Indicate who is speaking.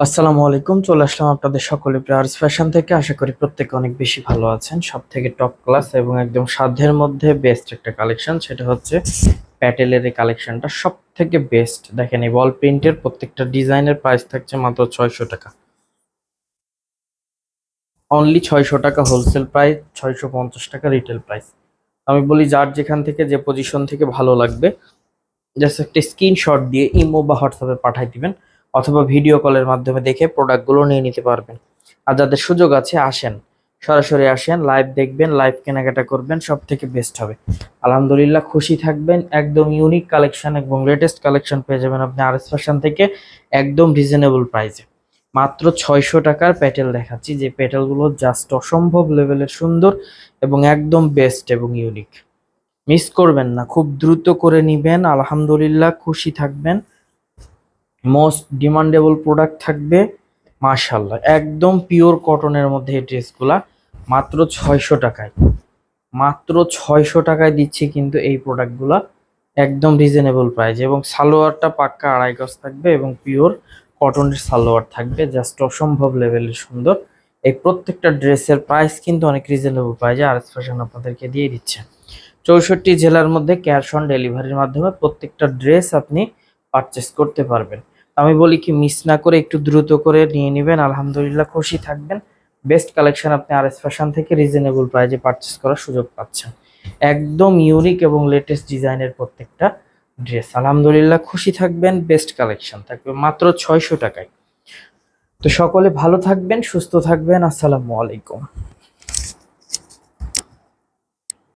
Speaker 1: আসসালামু আলাইকুম, চলে আসলাম আপনাদের সকলে প্রিয় আরস ফ্যাশন থেকে। আশা করি প্রত্যেকে অনেক বেশি ভালো আছেন। সব থেকে টপ ক্লাস এবং একদম সাধ্যের মধ্যে বেস্ট একটা কালেকশন, সেটা হচ্ছে প্যাটেলের এই কালেকশনটা সব থেকে বেস্ট। দেখেন, এই ওয়াল প্রিন্টের প্রত্যেকটা ডিজাইনের প্রাইস থাকছে মাত্র 600 টাকা। অনলি 600 টাকা হোলসেল প্রাইস, 650 টাকা রিটেল প্রাইস। আমি বলি, যার যেখান থেকে যে পজিশন থেকে ভালো লাগবে জাস্ট একটা স্ক্রিনশট দিয়ে ইমো বা হোয়াটসঅ্যাপে পাঠিয়ে দিবেন, অথবা ভিডিও কলের মাধ্যমে দেখে প্রোডাক্টগুলো নিয়ে নিতে পারবেন। আর যাদের সুযোগ আছে, আসেন, সরাসরি আসেন, লাইভ দেখবেন, লাইভ কেনাকাটা করবেন, সব থেকে বেস্ট হবে। আলহামদুলিল্লাহ, খুশি থাকবেন। একদম ইউনিক কালেকশন এবং লেটেস্ট কালেকশন পেয়ে যাবেন আপনি আরএস ফ্যাশন থেকে, একদম রিজনেবল প্রাইসে। মাত্র 600 টাকার প্যাটেল দেখাচ্ছি, যে প্যাটেলগুলো জাস্ট অসম্ভব লেভেলের সুন্দর এবং একদম বেস্ট এবং ইউনিক। মিস করবেন না, খুব দ্রুত করে নিবেন। আলহামদুলিল্লাহ, খুশি থাকবেন। মোস্ট ডিমান্ডেবল প্রোডাক্ট থাকবে। মাশাআল্লাহ, একদম পিওর কটনের মধ্যে এই ড্রেসগুলা মাত্র 600 টাকায়। মাত্র 600 টাকায় দিচ্ছি কিন্তু এই প্রোডাক্টগুলা, একদম রিজনেবল প্রাইস। এবং সালোয়ারটা পাক্কা 2.5 গজ থাকবে এবং পিওর কটনের সালোয়ার থাকবে, জাস্ট অসম্ভব লেভেলের সুন্দর। এই প্রত্যেকটা ড্রেসের প্রাইস কিন্তু অনেক রিজনেবল প্রাইসে আরএস ফ্যাশন আপনাদেরকে দিয়ে দিচ্ছে। 64 জেলার মধ্যে ক্যাশ অন ডেলিভারির মাধ্যমে প্রত্যেকটা ড্রেস আপনি পারচেস করতে পারবেন। আমি বলি কি, মিস না করে একটু দ্রুত করে নিয়ে নেবেন। আলহামদুলিল্লাহ, খুশি থাকবেন। বেস্ট কালেকশন আপনি আরএস ফ্যাশন থেকে রিজনেবল প্রাইসে পারচেস করার সুযোগ পাচ্ছেন। একদম ইউনিক এবং লেটেস্ট ডিজাইনের প্রত্যেকটা ড্রেস। আলহামদুলিল্লাহ, খুশি থাকবেন। বেস্ট কালেকশন থাকবে মাত্র 600 টাকায়। তো সকলে ভালো থাকবেন, সুস্থ থাকবেন। আসসালামু আলাইকুম।